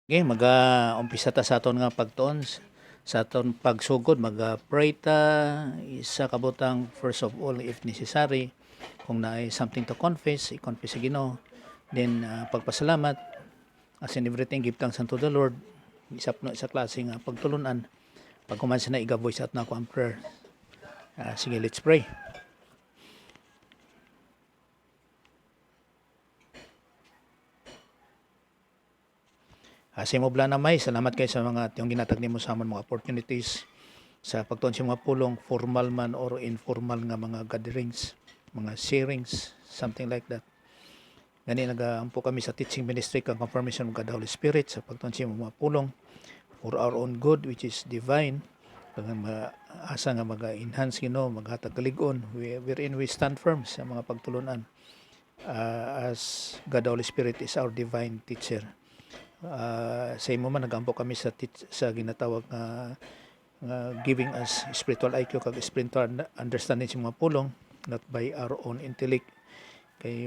Okay, umpisa ta sa aton nga pagtuon sa aton pagsugod pray ta isa kabutang first of all if necessary kung naay something to confess i-confess sa Ginoo, then pagpasalamat as in everything give thanks unto the Lord, isapno sa klase nga pagtulunan pag kumansa na igaboy sa atong ang prayer. Sige, let's pray. Sa imo na may salamat kayo sa mga yung ginatag nimo sa amon mga opportunities sa pagtuon sa mga pulong formal man or informal nga mga gatherings, mga sharings, something like that. Gani nagaampo kami sa teaching ministry kang confirmation of God the Holy Spirit sa pagtuon sa mga pulong for our own good which is divine. Pag asa nga mag-enhance Ginoo, maghatag kalig-on wherein we stand firm sa mga pagtulunan as God the Holy Spirit is our divine teacher. Sa imo man nagampo kami sa ginatawag giving us spiritual IQ kag spiritual understanding sa mga pulong, not by our own intellect kay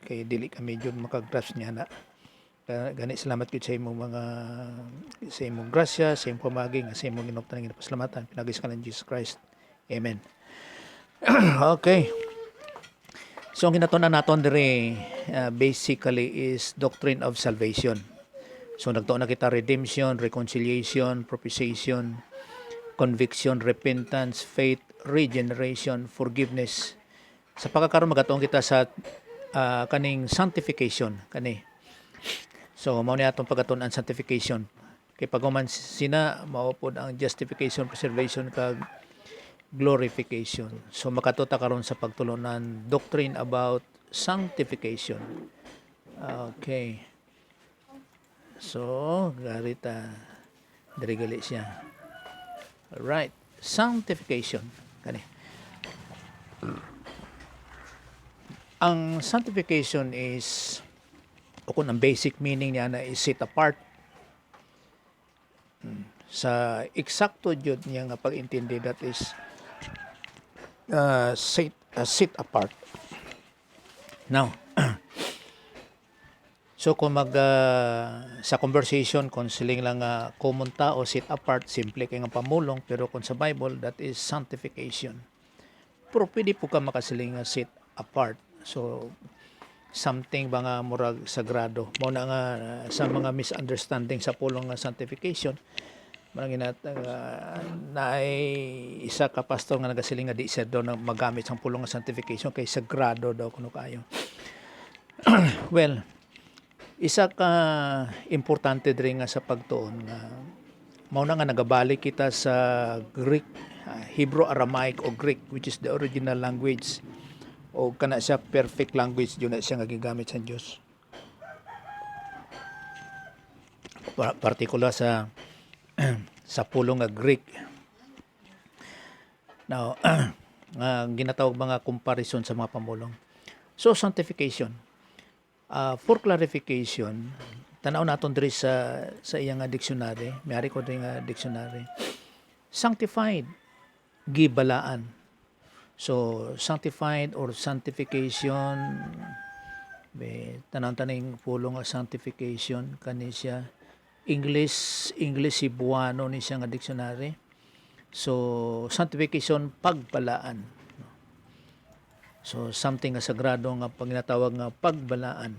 dili kami jud makagrasp niya na. Gani salamat gid sa imong sa imong grasya, sa imong pamagi sa imong ginoktan nga pasalamatan pinagis ka ng Jesus Christ. Amen. Okay. So ang ginatunan naton diri basically is doctrine of salvation. So nagtuon na kita redemption, reconciliation, propitiation, conviction, repentance, faith, regeneration, forgiveness. Sa pagkakaroon magatuon kita sa kaning sanctification kani. So mao ni atong pagatuon ang sanctification. Kay paghuman sina mao pod ang justification, preservation kag glorification. So makatuta karon sa pagtulunan doctrine about sanctification. Okay. So garita diri gali siya. Alright, sanctification kani. Ang sanctification is o kung ang basic meaning niya na is set apart. Sa eksakto jud niya nga pag-intindi that is set apart. Now, so kung sa conversation, counseling lang common tao, set apart, simple kay nga pamulong, pero kung sa Bible, that is sanctification. Pero pwede po ka makasiling set apart. So, something ba nga murag sagrado. Mao na nga sa mga misunderstanding sa pulong nga sanctification, na ay isa ka pastor nga nagasiling nga di siya daw magamit sa pulong nga sanctification kay sagrado daw kuno kayo. Well, isa ka importante diri nga sa pagtuon nga mao na nga nagabalik kita sa Greek, Hebrew, Aramaic o Greek which is the original language o kana siya perfect language yun na siya nga gigamit sa Dios. Partikular sa pulong nga Greek. Now, ginatawag mga comparison sa mga pamulong. So, sanctification. For clarification, tanaw naton diri sa iyang dictionary, mayari ko diri nga dictionary. Sanctified, gibalaan. So, sanctified or sanctification, tanaw-taning pulong nga sanctification kani siya English Cebuano ni siya nga dictionary. So, sanctification, pagbalaan. So, something nga sagrado nga paginatawag nga pagbalaan.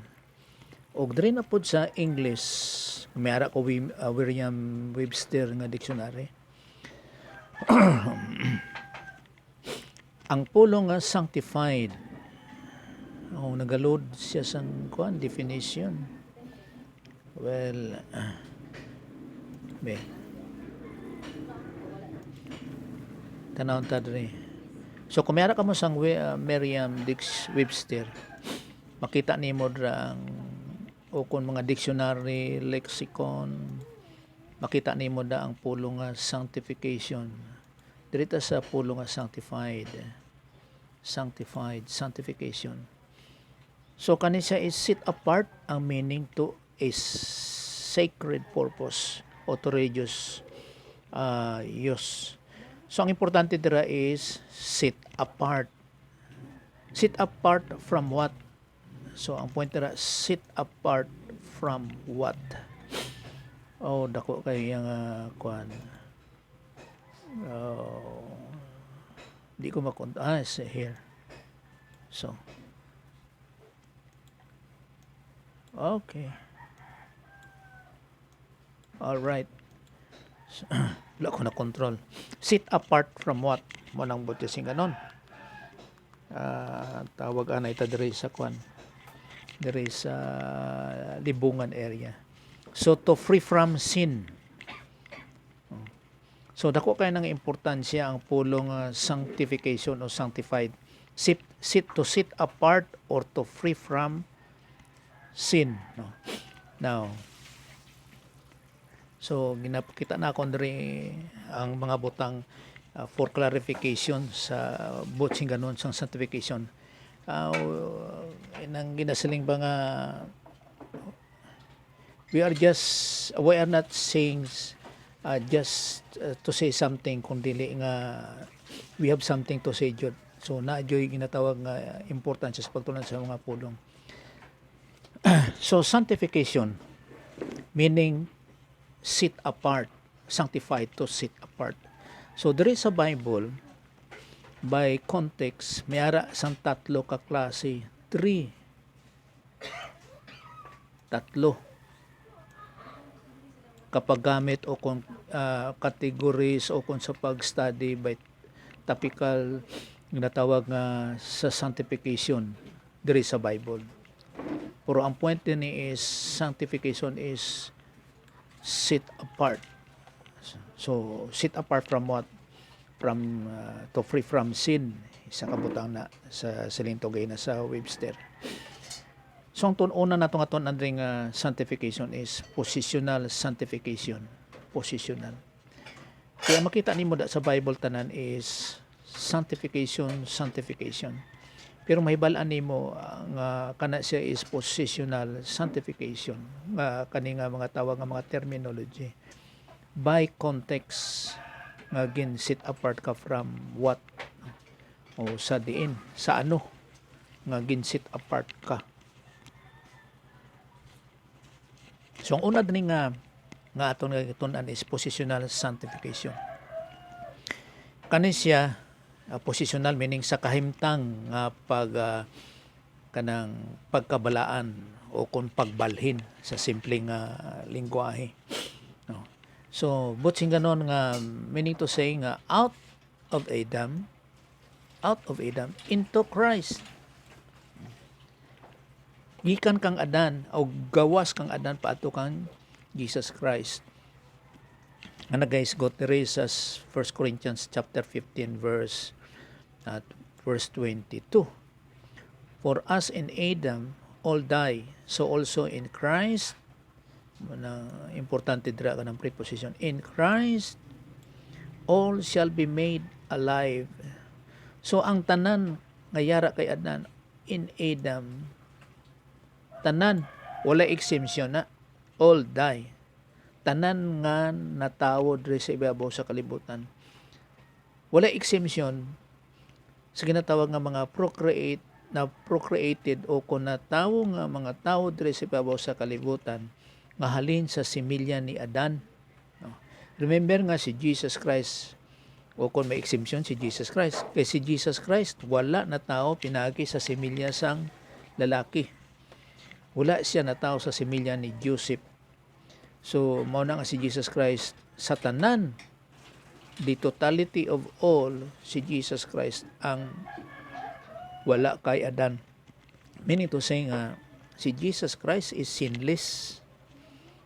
Og diri na pod sa English, may ara ko William Webster nga dictionary. Ang pulong nga sanctified, nagalod siya sa definition. Well, tanaw ta diri. So kung mayara ka mo sang Merriam-Webster, makita nimo dra ang o kung mga dictionary, lexicon, makita nimo da ang pulong nga sanctification. Diri ta sa pulong nga sanctification. So kani siya is set apart ang meaning to a sacred purpose o to religious use. So ang importante dira is set apart. Set apart from what? So ang point dira, set apart from what? Oh, dako kay yang kuan. Oh, di ko it's here. So, okay. All right. Wala ko na control. Sit apart from what? Mo nang butising ganon. Tawag anay ta diri sa kwan. Diri sa libungan area. So to free from sin. So dako kay nang importansya ang pulong sanctification o sanctified. Sit apart or to free from sin. No? Now, so ginapakita na ako diri ang mga butang for clarification sa butsing ganon sang sanctification. Nang ginasiling ba nga we are not saying just to say something kundi nga we have something to say jud. So na joy ginatawag nga importansya sa pagtunan sa mga pulong. So sanctification meaning sit apart, sanctified to sit apart. So there is a Bible by context mayara sang tatlo ka klase, tatlo kapag gamit o kung categories o kung sa pag-study by topical ginatawag nga sa sanctification diri sa Bible. Pero ang point din is sanctification is sit apart. So sit apart from what? From to free from sin. Isa kabutang na sa silintogay na sa Webster. So ang tununa nato nga tunan ring sanctification is positional sanctification. Positional. Kaya makita nimo da sa Bible tanan is sanctification. Pero mahibalaan nimo nga kana siya is positional sanctification. Nga kani nga mga tawag nga mga terminology. By context nga gin sit apart ka from what? O sa diin, sa ano nga gin sit apart ka. So ang una din nga aton nga gitunan is positional sanctification. Kani siya positional meaning sa kahimtang nga kanang pagkabalaan o kung pagbalhin sa simpleng lingwahe. No. So butsing ganon nga meaning to say nga out of Adam into Christ. Gikan kang Adan o gawas kang Adan paadto kang Jesus Christ. Nga guys go diri sa 1 Corinthians chapter 15 verse 22. For us in Adam all die, so also in Christ, na importante dira ka ng preposition, in Christ all shall be made alive. So ang tanan nga yara kay Adan in Adam, tanan wala exemption na, all die. Tanan nga natawo diri sa ibabaw sa kalibutan, wala exemption sa ginatawag nga mga procreated o kung natawo nga mga tao diri sa ibabaw sa kalibutan nga halin sa similya ni Adan. No. Remember nga si Jesus Christ o kung may exemption si Jesus Christ. Kay si Jesus Christ wala na tao pinagi sa similya sang lalaki. Wala siya na tao sa similya ni Joseph. So mao na nga si Jesus Christ sa tanan, the totality of all, si Jesus Christ ang wala kay Adan. Meaning to say nga si Jesus Christ is sinless.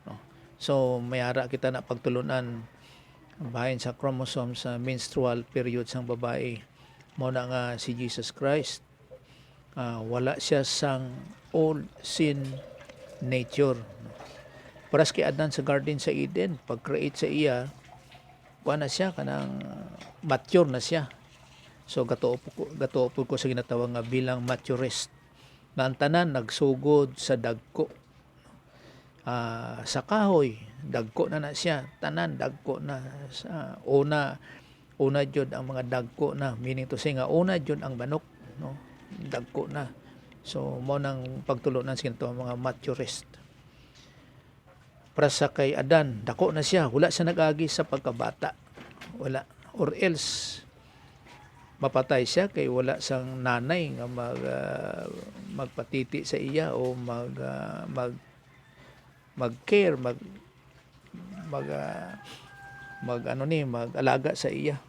No. So mayara kita na pagtulunan bahin sa chromosome sa menstrual period sang babae. Mao na nga si Jesus Christ wala siya sang old sin nature. Paras kay Adan sa garden sa Eden, pag-create sa iya, na siya kanang mature na siya. So gatuo ko sa ginatawag nga bilang maturist. Nga ang tanan nagsugod sa dagko. Sa kahoy, dagko na siya. Tanan dagko na. Una jud ang mga dagko na, meaning to say nga una jud ang manok, no? Dagko na. So mo nang pagtulunan sa ginatawag mga maturist. para sa kay Adan, dako na siya, wala siya nag-agi sa pagkabata. Wala. Or else, mapatay siya kay wala sang nanay nga magpatiti sa iya o mag-care, mag ah, mag-alaga sa iya.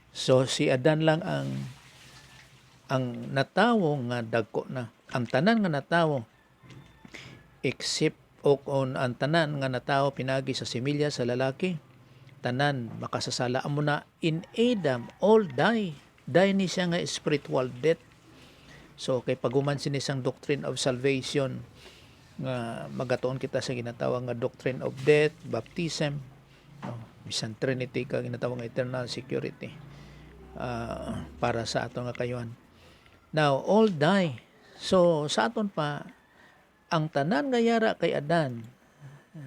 So si Adan lang ang natawo nga dagko na. Ang tanan nga natawo except o on ang tanan nga natawo pinagi sa similya sa lalaki, tanan makasasala amo na in Adam all die. Die ni siya nga spiritual death. So kay paguman sinisang doctrine of salvation nga magatuon kita sa ginatawag nga doctrine of death, baptism, no, bisan Trinity ka ginatawag nga eternal security para sa aton nga kayuhan. Now all die. So sa aton pa ang tanan nga yara kay Adan,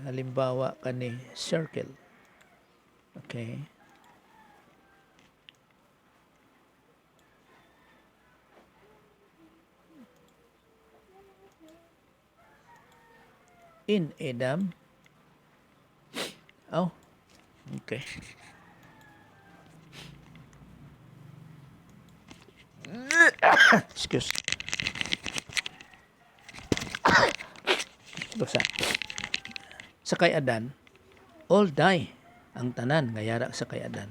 halimbawa kani circle. Okay. In Adam. Oh, okay. Excuse. Sa kay Adan, all die. Ang tanan nga yara sa kay Adan.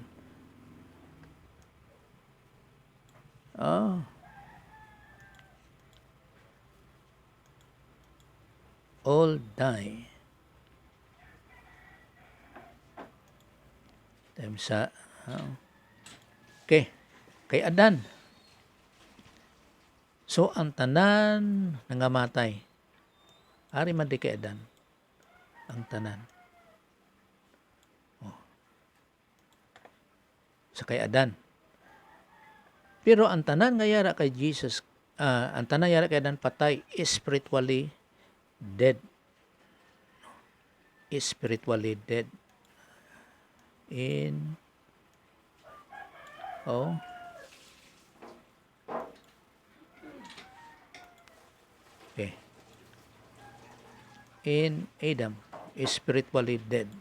Oh. All die. Time sa okay. Kay Adan. So ang tanan nangamatay. Ari man di kay Adan. Ang tanan. Sa kay Adan. Pero ang tanan nga yara kay Jesus, ang tanan yara kay Adan patay, spiritually dead. Spiritually dead. In okay. In Adam, spiritually dead.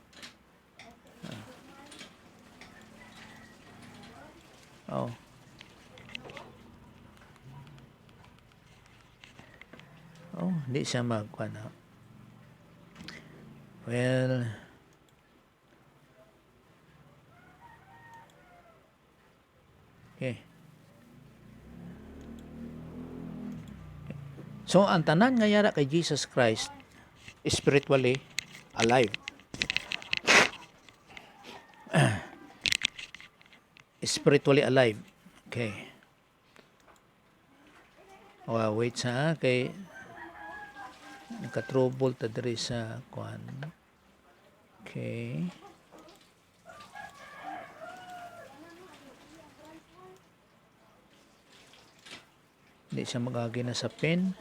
Hindi siya magkuhan. Well, okay. So, ang tanan nga yara kay Jesus Christ, spiritually alive. Spiritually alive. Okay. Wait sa kay nagka-trouble ta diri sa kuan. Okay. Hindi siya magagi na sa pen.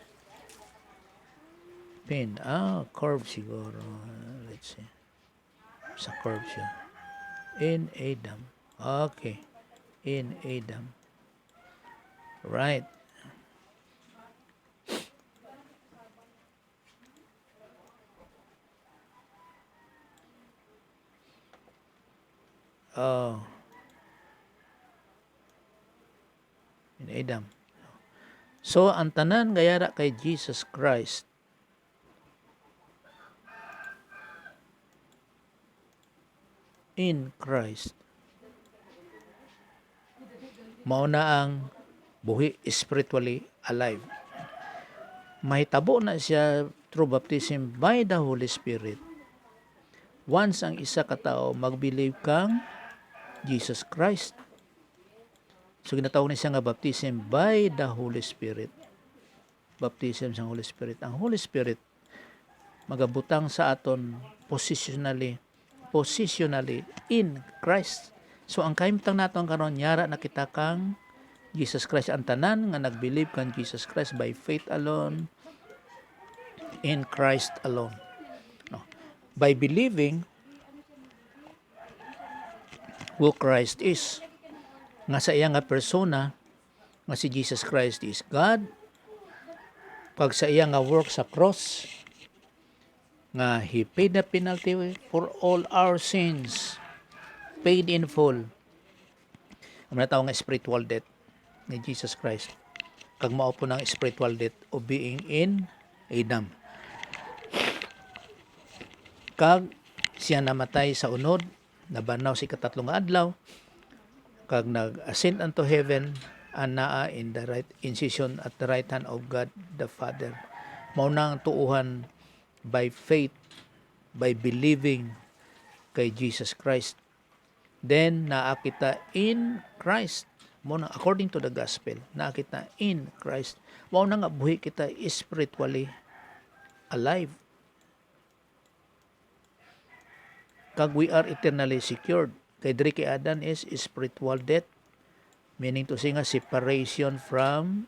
Curve siguro. Let's see. Sa curve siya. In Adam. Okay. In Adam. Right. In Adam. So, ang tanan gayara kay Jesus Christ, in Christ, mao na ang buhi, spiritually alive. Mahitabo na siya through baptism by the Holy Spirit. Once ang isa ka tao mag-believe kang Jesus Christ. So ginatawag na siya nga baptism by the Holy Spirit. Baptism sa Holy Spirit. Ang Holy Spirit magabutang sa aton positionally in Christ. So ang kahimtang naton karon yara na kita kang Jesus Christ. Ang tanan nga nag-believe kang Jesus Christ by faith alone, in Christ alone. No. By believing who Christ is, nga sa iya nga persona nga si Jesus Christ is God, Kag sa iya nga work sa cross, nga He paid the penalty for all our sins, paid in full. Ang natawag nga spiritual death ni Jesus Christ. Kag mao po ng spiritual death of being in Adam. Kag siya namatay sa unod, nabanaw si katatlong adlaw, kag nag-ascend unto heaven, and naa in the right incision at the right hand of God the Father. Mao nang tuuhan by faith, by believing kay Jesus Christ. Then naa kita in Christ. Mao na according to the gospel, naa kita in Christ. Mao na nga buhi kita spiritually alive. Kag we are eternally secured. Kay diri kay Adan is spiritual death, meaning to say nga separation from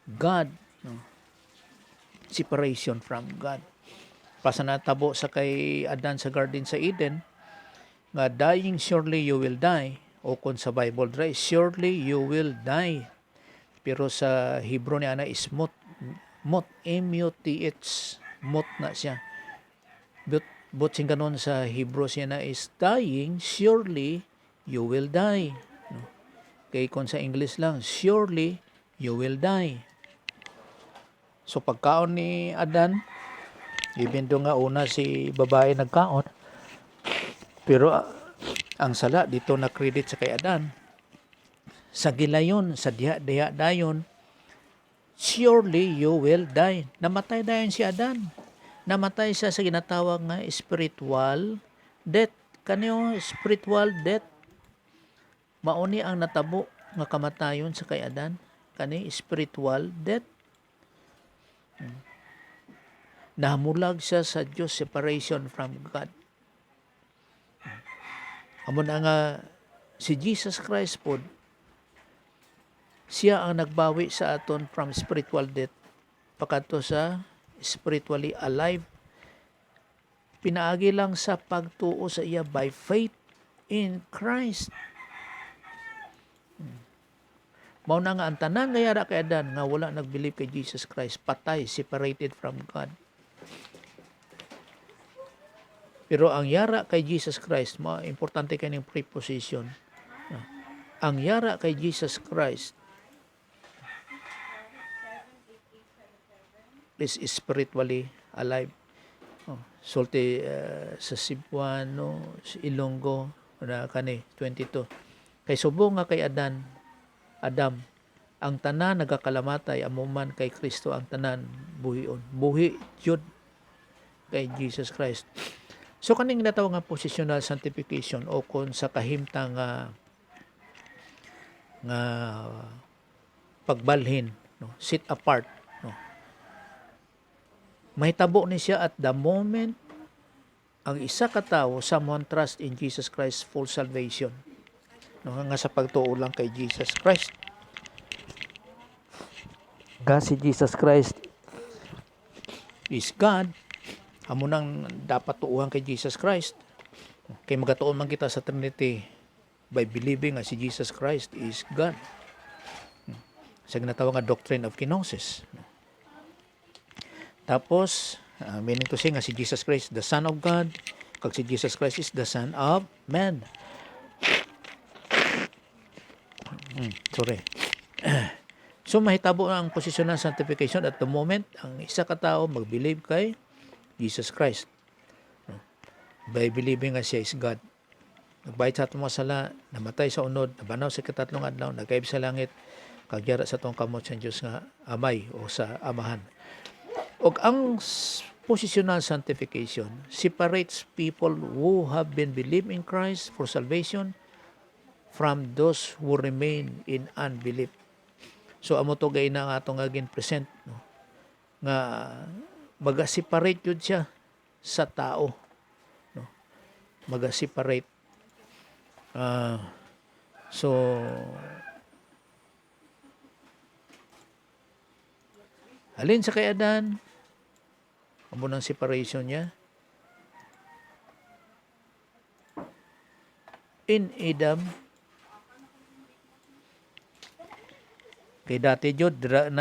God. No? Separation from God. Pasanatabo sa kay Adan sa garden sa Eden, nga dying surely you will die, o kung sa Bible dry, surely you will die. Pero sa Hebrew ni ana is mut, M-U-T-H, mut na siya. But sing ganon sa Hebrew siya na is dying, surely you will die. No? Kay kung sa English lang, surely you will die. So pagkaon ni Adan, even do nga una si babae nagkaon, pero ang sala dito na credit sa kay Adan. Sa gilayon, sa diha dayon, surely you will die. Namatay dayon si Adan. Namatay siya sa ginatawag nga spiritual death. Kaniyo spiritual death, mauni ang natabo nga kamatayon sa kay Adan. Kani spiritual death. Nahamulag siya sa Diyos, separation from God. Amo na nga si Jesus Christ po, siya ang nagbawi sa aton from spiritual death pagkadto sa spiritually alive. Pinaagi lang sa pagtuo sa iya by faith in Christ. Mao na nga ang tanan nga yara kay Adan nga wala nag-believe kay Jesus Christ, patay, separated from God. Pero ang yara kay Jesus Christ, importante kanyang preposition. Ang yara kay Jesus Christ is spiritually alive. Sulti sa Cebuano, sa Ilonggo, na kani 22. Kay subong nga kay Adam, ang tanan nagakalamatay, amuman kay Kristo ang tanan buhion. Buhi jud kay Jesus Christ. So kaning natawag nga positional sanctification o kon sa kahimtang nga pagbalhin, no, set apart, no. Mahitabo ni siya at the moment ang isa ka tawo someone trust in Jesus Christ full salvation, no, nga sa pagtuo lang kay Jesus Christ. Si Jesus Christ is God, amo nang dapat tuuhan kay Jesus Christ. Kay magatuon man kita sa Trinity by believing nga si Jesus Christ is God. Sa ginatawag nga doctrine of kenosis. Tapos, meaning to say nga si Jesus Christ the Son of God, kag si Jesus Christ is the Son of Man. So mahitabo ang posisyon ng sanctification at the moment ang isa ka tao mag-believe kay Jesus Christ, by believing nga siya is God. Nagbayad sa atong mga sala, namatay sa unod, nabanaw sa katatlong adlaw, nagkaib sa langit, kagyara sa atong kamot sa Diyos nga amay o sa amahan. Og ang positional sanctification separates people who have been believed in Christ for salvation from those who remain in unbelief. So amo to gay na nga atong agin present, no, nga maga-separate yun siya sa tao, no, maga-separate. So alin sa kay Adan, amo ng separation niya. In Adam, Kay dati jud dira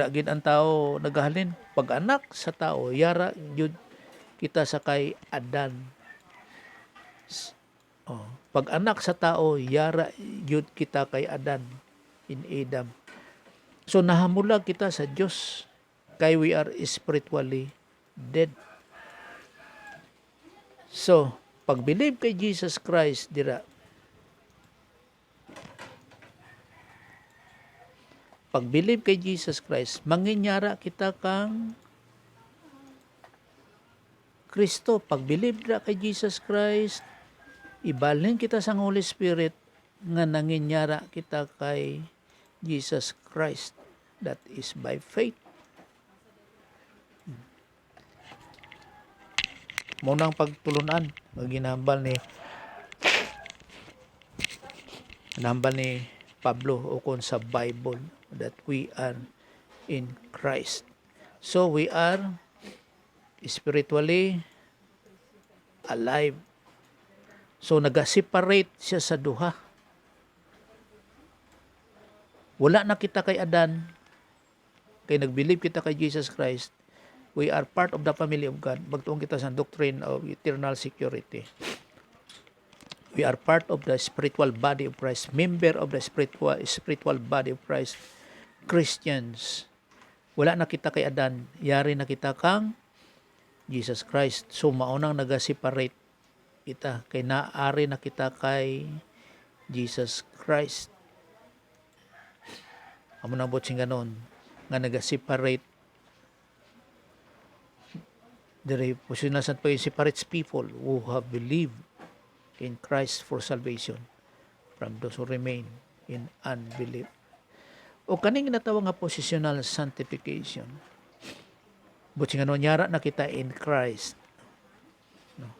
gid ang tao nagahalin. Pag anak sa tao, yara jud kita sa kay Adan. Oh, pag anak sa tao, yara jud kita kay Adan in Adam. So nahamulag kita sa Dios kay we are spiritually dead. So, pag believe kay Jesus Christ dira, pag believe kay Jesus Christ, manginyara kita kang Kristo. Pag believe dira kay Jesus Christ, ibalhin kita sa Holy Spirit nga nanginyara kita kay Jesus Christ. That is by faith. Munang pagtulunan, ginambal ni Pablo ukon sa Bible that we are in Christ. So we are spiritually alive. So nag-separate siya sa duha. Wala na kita kay Adan, kay nag-believe kita kay Jesus Christ. We are part of the family of God. Magtuong kita sa doctrine of eternal security. We are part of the spiritual body of Christ, member of the spiritual body of Christ, Christians. Wala na kita kay Adan, yari na kita kang Jesus Christ. So maunang nag-separate kita, kay naari na kita kay Jesus Christ. Amo nang botsing ganon, nga nag-separate the position separates people who have believed in Christ for salvation from those who remain in unbelief. O kaning ginatawag nga positional sanctification. Buti nga nyara na kita in Christ. No.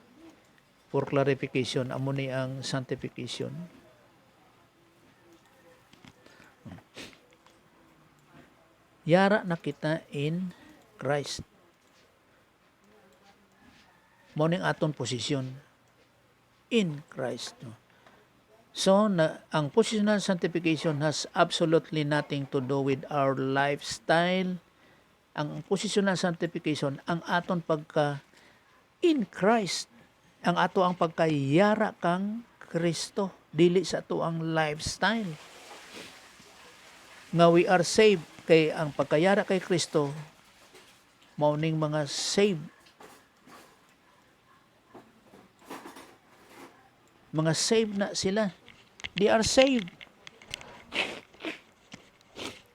For clarification, amo ni ang sanctification. Yara na kita in Christ. Mao ning aton posisyon in Christ. No? So, ang positional sanctification has absolutely nothing to do with our lifestyle. Ang positional sanctification, ang aton pagka in Christ, ang ato ang pagkayara kang Kristo, dili sa ato ang lifestyle. Nga we are saved, kay ang pagkayara kay Kristo, mao ning mga saved. Mga saved na sila. They are saved.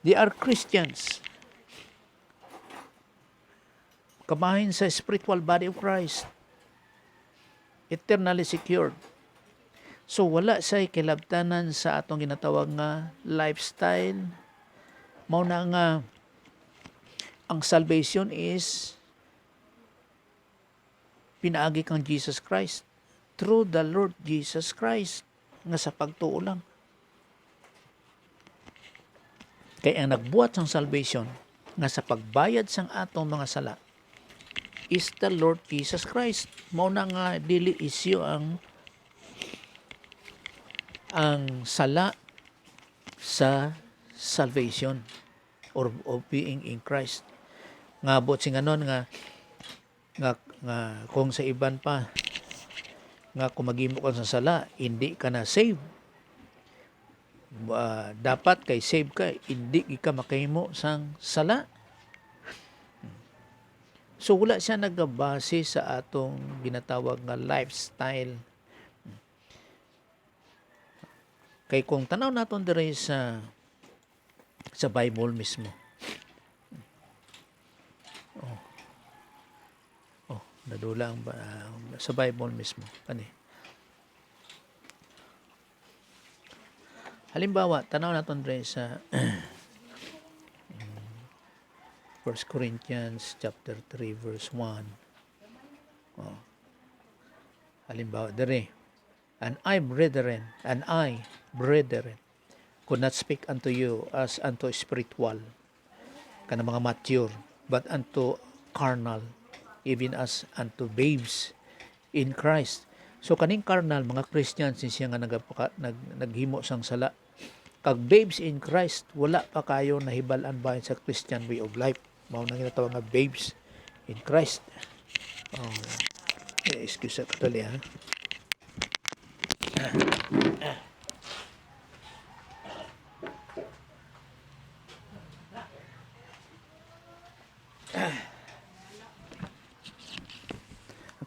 They are Christians. Kamahin sa spiritual body of Christ. Eternally secured. So wala say kilabtanan sa atong ginatawag nga lifestyle. Mao na nga ang salvation is pinaagi kang Jesus Christ through the Lord Jesus Christ nga sa pagtuo lang. Kaya ang nagbuhat sang salvation nga sa pagbayad sang atong mga sala is the Lord Jesus Christ. Mao na nga dili isyu ang sala sa salvation or of being in Christ. Nga bot sing anon nga kung sa iban pa nga kung maghimo ka sa sala, hindi ka na save. Dapat kay save ka, hindi ka makahimo sang sala. So wala siya nagabase sa atong ginatawag nga lifestyle. Kay kung tanaw naton dire sa Bible mismo. Nadula ang sa Bible mismo. Ani. Halimbawa, tanaw naton dire sa 1 Corinthians chapter 3 verse 1. Halimbawa dire, And I, brethren, could not speak unto you as unto spiritual, kana mga mature, but unto carnal, even as unto babes in Christ. So kaning carnal, mga Christians siya nga naghimo sang sala. Kag babes in Christ, wala pa kayo nahibalan bahin sa Christian way of life. Mao nang ginatawag nga babes in Christ. Oh, excuse ako tali ha.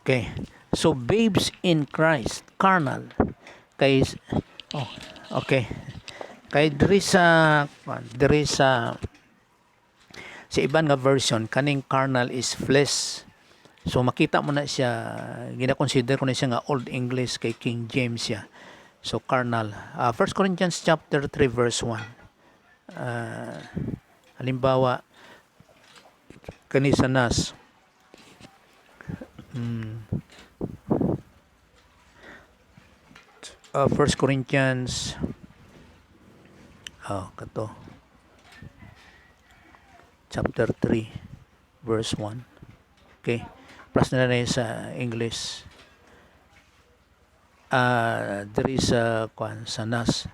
Okay. So babes in Christ, carnal. Kay oh, okay. Kay diri sa iban nga version kaning carnal is flesh. So makita mo na siya, gina-consider ko na siya nga Old English kay King James siya. So carnal. 1 Corinthians chapter 3 verse 1. Halimbawa kani sa nas 1 Corinthians kato chapter 3 verse 1. Okay, plus na rin sa English. There is a sa nas,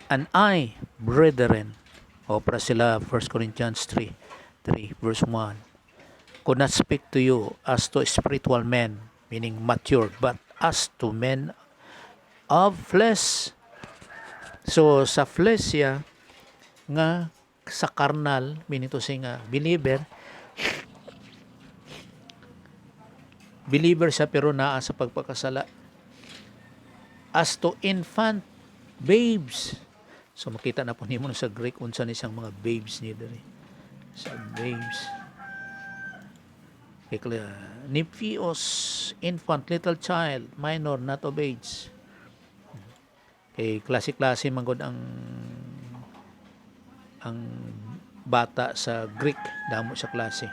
and I, brethren, para sila 1 Corinthians 3 verse 1, could not speak to you as to spiritual men, meaning mature, but as to men of flesh. So sa flesh siya nga sa carnal, meaning to say nga believer siya pero naa sa pagpakasala. As to infant, babes. So makita na po nimo sa Greek unsa ni siyang mga babes ni diri. Sa babes. Nymphios, infant, little child, minor, not of age. Klase-klase man gud ang bata sa Greek, damo sa klase.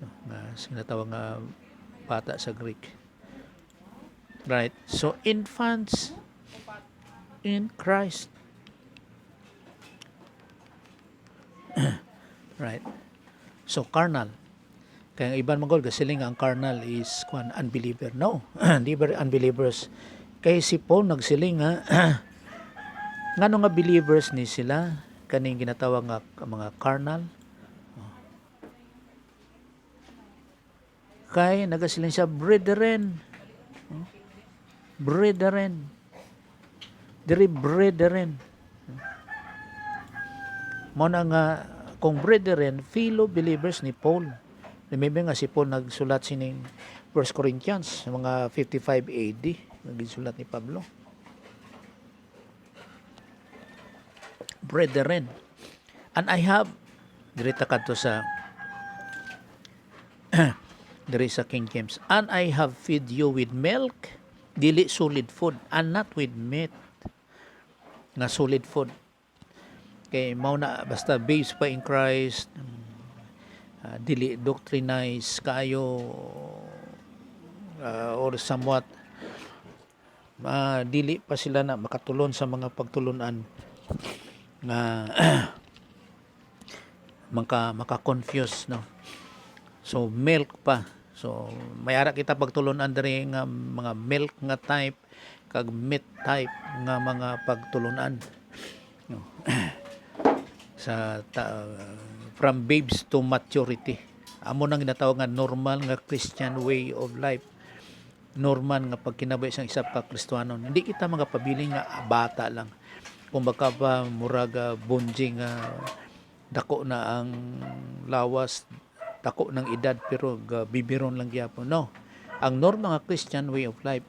Nga sinatawag nga bata sa Greek. Right. So infants in Christ. Right. So carnal. Kaya ang iban magol gasiling ang carnal is unbeliever. No. Di ba unbelievers? Kay si Paul nagsiling nga ngano nga believers ni sila kaning ginatawag nga mga carnal. Kay nagasiling siya brethren. Brethren. Diri brethren. Mo na nga kung brethren, fellow believers ni Paul. Remember nga si Paul nagsulat sining 1 Corinthians mga 55 AD, nagsulat ni Pablo. Brethren. And I have dirita kadto sa diri sa King James, and I have fed you with milk, dili solid food, and not with meat nga solid food. Kay mao na basta based pa in Christ, dili doctrinize kayo or somewhat dili pa sila na makatulon sa mga pagtulunan nga maka-confuse, no. So milk pa. So may ara kita pagtulunan diri nga mga milk nga type kag meat type nga mga pagtulunan, no. From babes to maturity. Amo nang ginatawag nga normal nga Christian way of life. Normal nga pagkinabuhi sang isa ka Kristiyano. Hindi kita magapabiling nga bata lang. Kung baka pa muraga bonjing nga dako na ang lawas, dako ng edad pero bibiron lang gyapon. No. Ang normal nga Christian way of life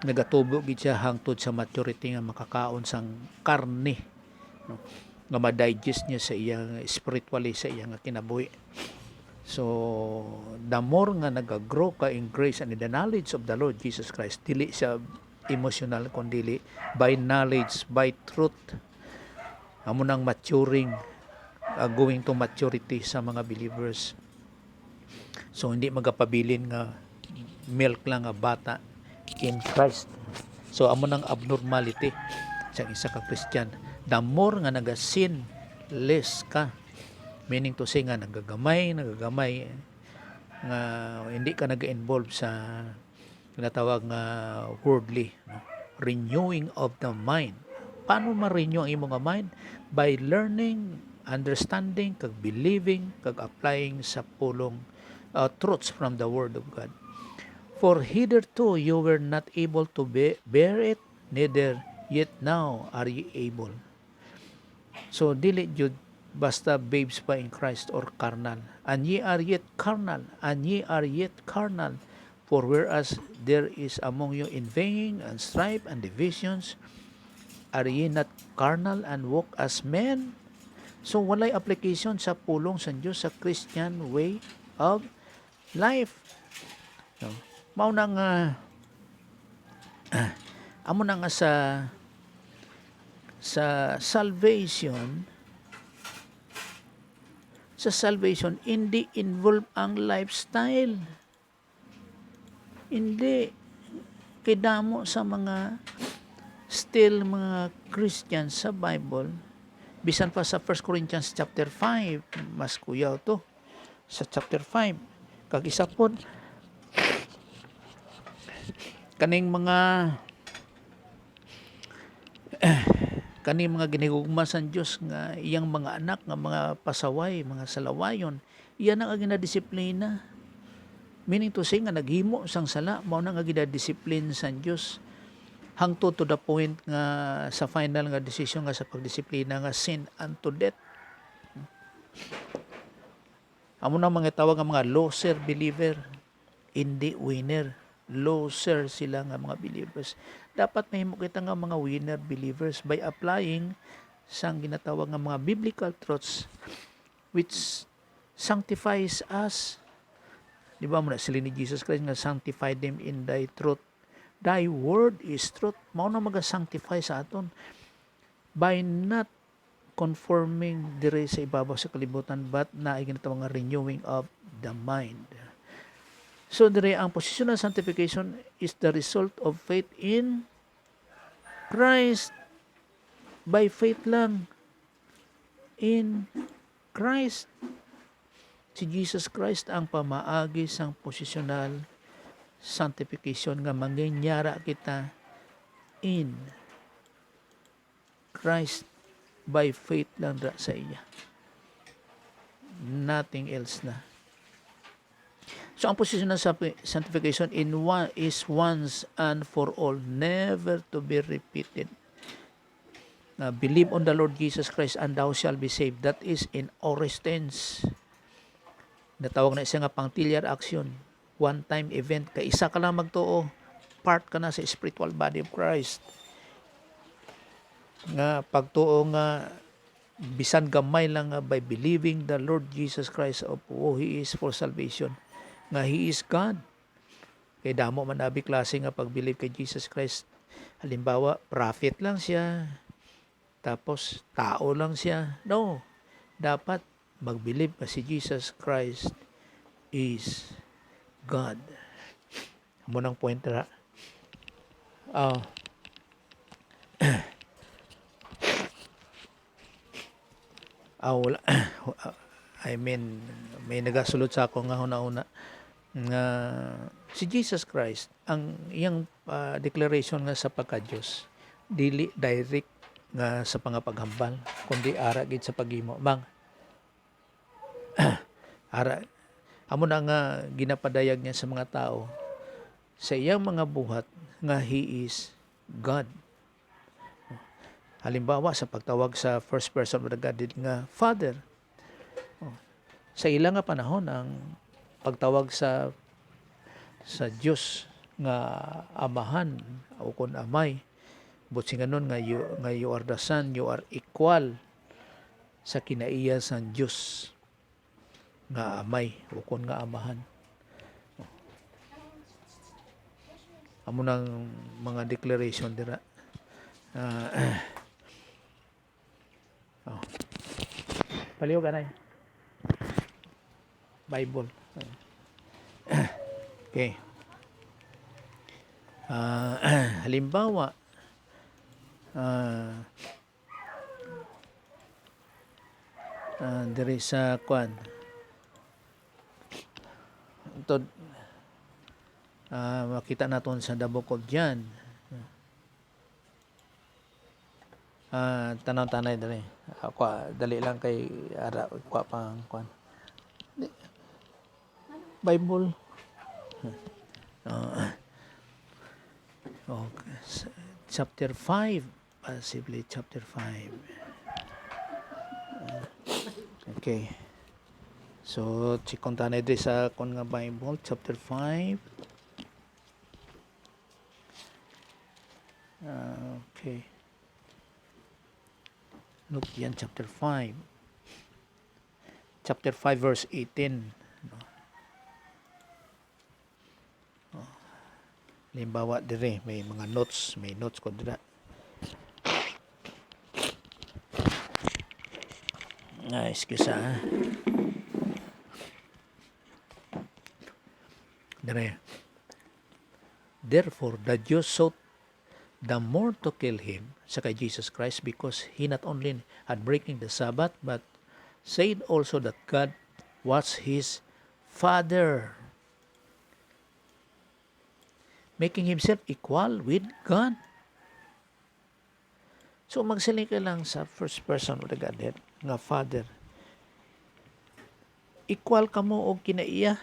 nagatubo gid siya hangtod sa maturity nga makakaon sang karne, no, nga ma-digest niya sa iyang spiritually sa iyang kinabuhi. So the more nga nagagrow ka in grace and in the knowledge of the Lord Jesus Christ, dili siya emotional kundi by knowledge, by truth, amo nang maturing, going to maturity sa mga believers. So hindi magapabilin nga milk lang nga bata in Christ. So amo nang abnormality sa isa ka Christian. The more nga nagasin less ka, meaning to say nga nagagamay nga hindi ka nag-involve sa tinatawag nga worldly, no? Renewing of the mind. paano ma-renew ang imong nga mind? By learning, understanding, kag believing, kag applying sa pulong truths from the Word of God. For hitherto you were not able to bear it, neither yet now are ye able. So dili jud basta babes pa in Christ or carnal. And ye are yet carnal, and ye are yet carnal. For whereas there is among you envying and strife and divisions, are ye not carnal and walk as men? So walay application sa pulong sa Diyos sa Christian way of life. No? Mao na nga amo na nga sa salvation, hindi involve ang lifestyle. Hindi kay damo sa mga still mga Christians sa Bible, bisan pa sa 1 Corinthians chapter 5, mas kuyaw to sa chapter 5, kag isa pod kaning mga ginhigugma sa Dios nga iyang mga anak nga mga pasaway, mga salawayon, iyan ang ginadisiplina. Meaning to say nga naghimo sang sala, mao na nga ginadisiplin sa Dios hangtod to the point nga sa final nga desisyon nga sa pagdisiplina nga sin unto death. Amo na mga tawag nga mga loser believer, hindi winner. Loser sila nga mga believers. Dapat mahimo kita nga mga winner believers by applying sang ginatawag nga mga biblical truths which sanctifies us. Di ba mo na sila ni Jesus Christ nga sanctify them in thy truth. Thy word is truth. Mao na maga-sanctify sa aton by not conforming dire sa ibabaw sa kalibutan, but na ay ginatawag nga renewing of the mind. So dire ang positional sanctification is the result of faith in Christ. By faith lang in Christ. Si Jesus Christ ang pamaagi sang positional sanctification nga mangyayara kita in Christ by faith lang sa iya. Nothing else na. So ang positional sanctification is once and for all, never to be repeated. Believe on the Lord Jesus Christ and thou shalt be saved. That is in aorist tense. Natawag na isa nga punctiliar action. One time event. Kay isa ka lang magtuo, part ka na sa spiritual body of Christ. Nga pagtuo nga bisan gamay lang nga by believing the Lord Jesus Christ of who He is for salvation. Nga He is God. Kay damo man abi klase nga pag-believe kay Jesus Christ. Halimbawa, prophet lang siya. Tapos tao lang siya. No. Dapat mag-believe ka si Jesus Christ is God. Amo nang point ra. Wala. I mean, may nagasulod sa ako nga una-una nga si Jesus Christ, ang iyang declaration nga sa pagka-Diyos, dili direct nga sa pangapaghambal, kundi ara gid sa paghimo. Ara amo na nga ginapadayag niya sa mga tao sa iyang mga buhat nga He is God. Halimbawa sa pagtawag sa first person of the Godhead nga Father. Sa ilang nga panahon ang pagtawag sa Dios nga Amahan o kun Amay, but singanon nga you are the Son, you are equal sa kinaiya sa Dios nga Amay o kun nga Amahan. Amo nang mga declaration dira. Paliw ganay. Bible. Okay. Halimbawa, diri sa kwan. Makita naton sa the book of John. Tanaw-tanay dali. Ako dali lang kay ara ko pang kuan. Bible. Okay. Chapter 5, possibly chapter 5. Okay. So, chikon tanay diri sa kon nga Bible, chapter 5. Okay. Look yan, chapter 5. Chapter 5, verse 18. Limbawa dire, may mga notes, ko dira. Excuse Dire. Therefore, the Jews sought the more to kill him, sa kay Jesus Christ, because he not only had breaking the Sabbath, but said also that God was his Father, making himself equal with God. So magsiling ka lang sa first person of the Godhead nga Father. Equal ka mo og kinaiya.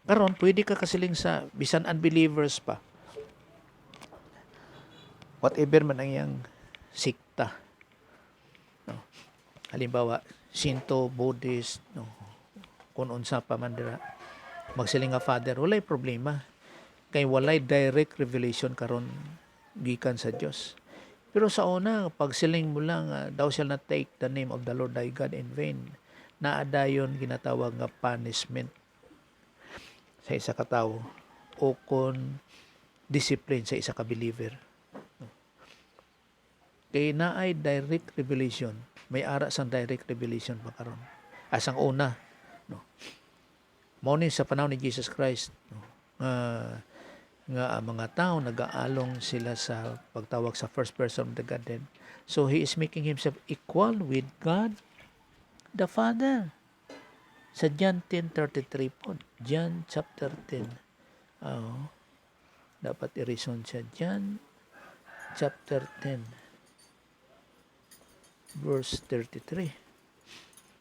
Karon pwede ka kasiling sa bisan unbelievers pa. Whatever man ang iyang sikta. No. Halimbawa, Shinto, Buddhist, no, kung unsa pa man dira, magsiling nga Father, walay problema. Kay walay direct revelation karon gikan sa Dios. Pero sa una, pag siling mo lang, thou shall not take the name of the Lord thy God in vain, naadayon ginatawag nga punishment sa isa ka tawo o kon discipline sa isa ka believer. Kay naay direct revelation, may ara sang direct revelation pa karon. Asang una, no. Mao ni sa panahon ni Jesus Christ, no, nga mga tao nag-aalong sila sa pagtawag sa first person of the Godhead. So he is making himself equal with God the Father. Sa John 10:33 po. John chapter 10. Dapat i-reason siya. John chapter 10 verse 33.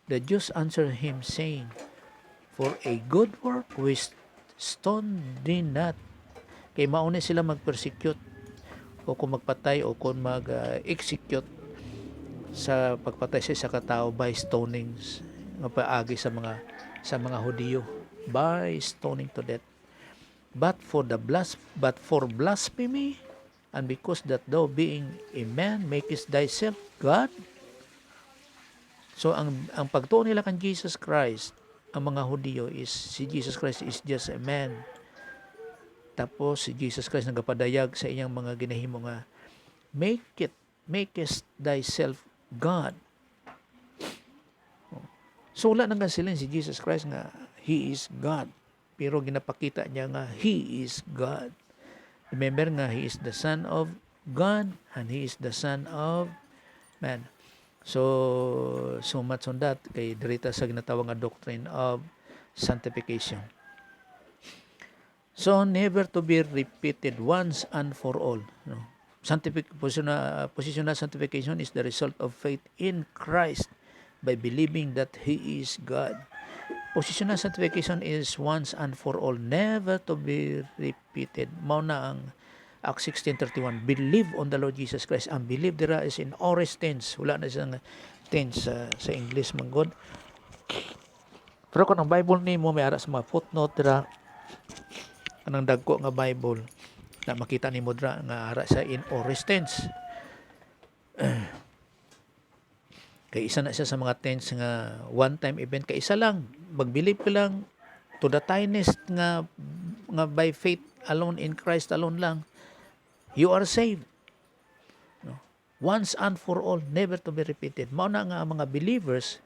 The Jews answered him saying, for a good work we stone thee not. Kay mauna sila mag-persecute o kung magpatay o kung mag-execute sa pagpatay sa isa ka tao by stoning nga paagi sa mga Hudiyo, by stoning to death. But for blasphemy, and because that thou being a man makest thyself God. So ang pagtuon nila kan Jesus Christ, ang mga Hudiyo is si Jesus Christ is just a man. Tapos si Jesus Christ nagapadayag sa iyang mga ginahimo nga makest thyself God. So wala nang sila si Jesus Christ nga He is God. Pero ginapakita niya nga He is God. Remember nga He is the Son of God and He is the Son of man. So much on that kay dirita sa ginatawag nga doctrine of sanctification. So never to be repeated once and for all. No? Positional sanctification is the result of faith in Christ by believing that He is God. Positional sanctification is once and for all, never to be repeated. Mao na ang Acts 16:31. Believe on the Lord Jesus Christ. Ang believe dira is in aorist tense. Wala na siyang tense sa English man God. Pero kung ang Bible ni mo may ara sa mga footnote dira, anang dagko nga Bible na makita ni mo dira nga ara sa in aorist tense. Kay isa na siya sa mga tense nga one-time event. Kay isa lang, mag-believe ka lang to the tiniest nga by faith alone in Christ alone lang, you are saved. No? Once and for all, never to be repeated. Mao na nga mga believers,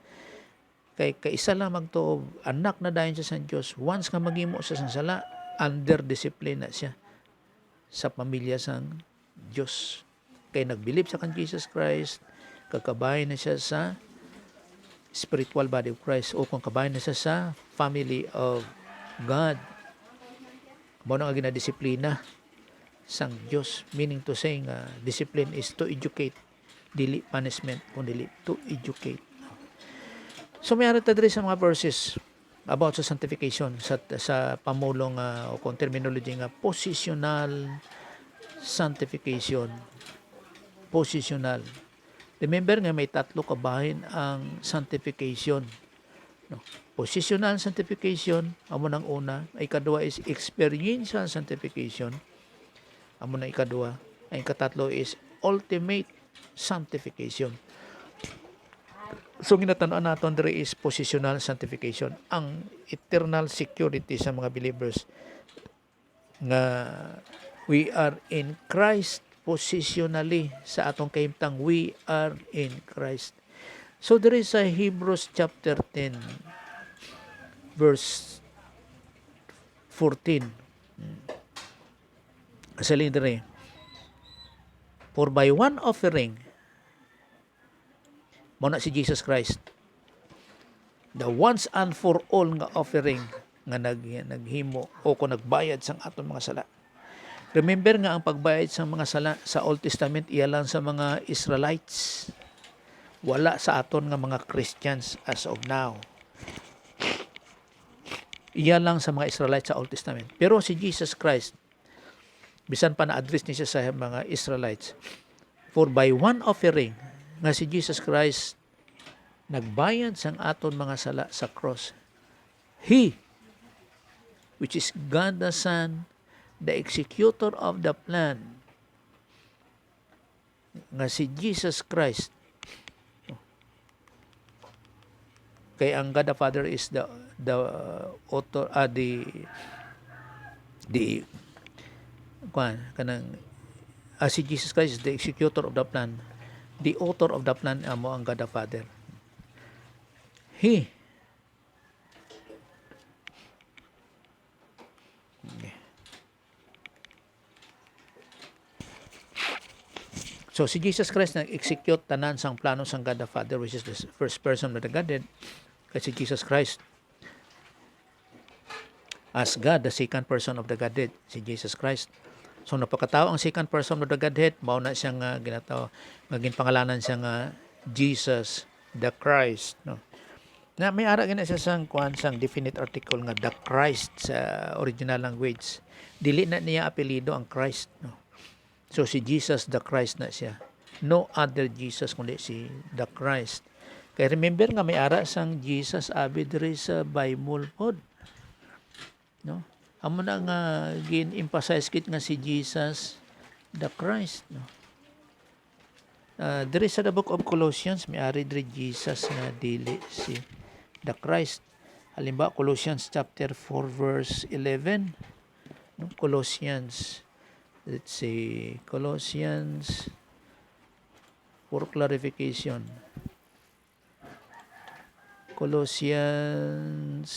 kay isa lang magtuo, anak na dayon siya sa Dios. Once nga maghimo siya sa sala, under discipline na siya sa pamilya sang Dios. Kay nag-believe sa kan Jesus Christ, kakabayan na siya sa spiritual body of Christ o kung kabayan na siya sa family of God. Mao na nga ginadisiplina sang Dios, meaning to say nga discipline is to educate, dili punishment kundi to educate. So may ta diri sa mga verses about sa sanctification sa pamulong o kung terminology nga positional sanctification. Positional. Remember nga may tatlo ka bahin ang sanctification. No. Positional sanctification, amo nang una. Ikaduha is experiential sanctification. Amo na ikaduha. Ang ikatatlo is ultimate sanctification. So ginatanon naton diri is positional sanctification, ang eternal security sa mga believers nga we are in Christ positionally sa atong kahimtang we are in Christ. So there is a Hebrews chapter 10 verse 14. Asalin diri, for by one offering, mo na si Jesus Christ, the once and for all nga offering nga naghimo o kung nagbayad sang atong mga sala. Remember nga ang pagbayad sa mga sala sa Old Testament iya lang sa mga Israelites. Wala sa aton nga mga Christians as of now. Iya lang sa mga Israelites sa Old Testament. Pero si Jesus Christ, bisan pa na-address niya sa mga Israelites, for by one offering, nga si Jesus Christ nagbayad sang aton mga sala sa cross. He, which is God the Son, the executor of the plan, nga si Jesus Christ, kay ang God the Father is the author, si Jesus Christ is the executor of the plan, the author of the plan amo ang God the Father. He, so si Jesus Christ nag-execute tanan sang plano sang God the Father, which is the first person of the Godhead. Kasi Jesus Christ as God, the second person of the Godhead, si Jesus Christ. So napakatao ang second person of the Godhead, mao na siyang ginataw, maging pangalanan siya nga Jesus the Christ, no. Na may ara gina siya sang sang definite article nga the Christ sa original language. Dili na niya apelyido ang Christ, no. So si Jesus the Christ na siya. No other Jesus kundi si the Christ. Kaya remember nga may ara sang Jesus abi diri sa Bible pod. No? Amo na nga gin-emphasize kit nga si Jesus the Christ, no. Diri sa the book of Colossians may ari diri Jesus nga dili si the Christ. Halimbawa Colossians chapter 4 verse 11. No? Colossians, let's see, Colossians for clarification. Colossians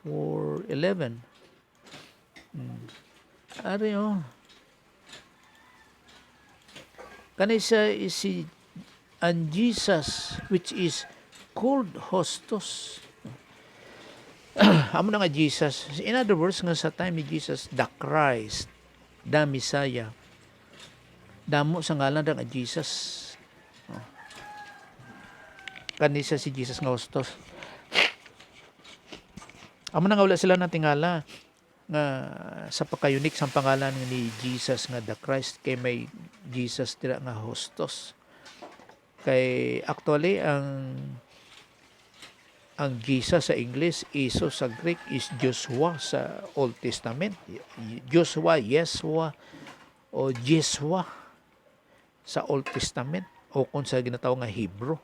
4:11. Ari Kani siya is si and Jesus which is called Hostos. Amo na nga Jesus. In other words, nga sa time ni Jesus, the Christ, the Messiah, damo sa ngalan nga Jesus. Kani siya si Jesus nga Hostos. Amo na nga wala sila natingala nga sa pagka-unique sa pangalan ni Jesus nga the Christ, kay may Jesus dira nga Hostos. Kay actually ang Jesus sa English, Isos sa Greek is Joshua sa Old Testament. Joshua, Yeshua o Jeshua sa Old Testament o kung sa ginatawag nga Hebrew.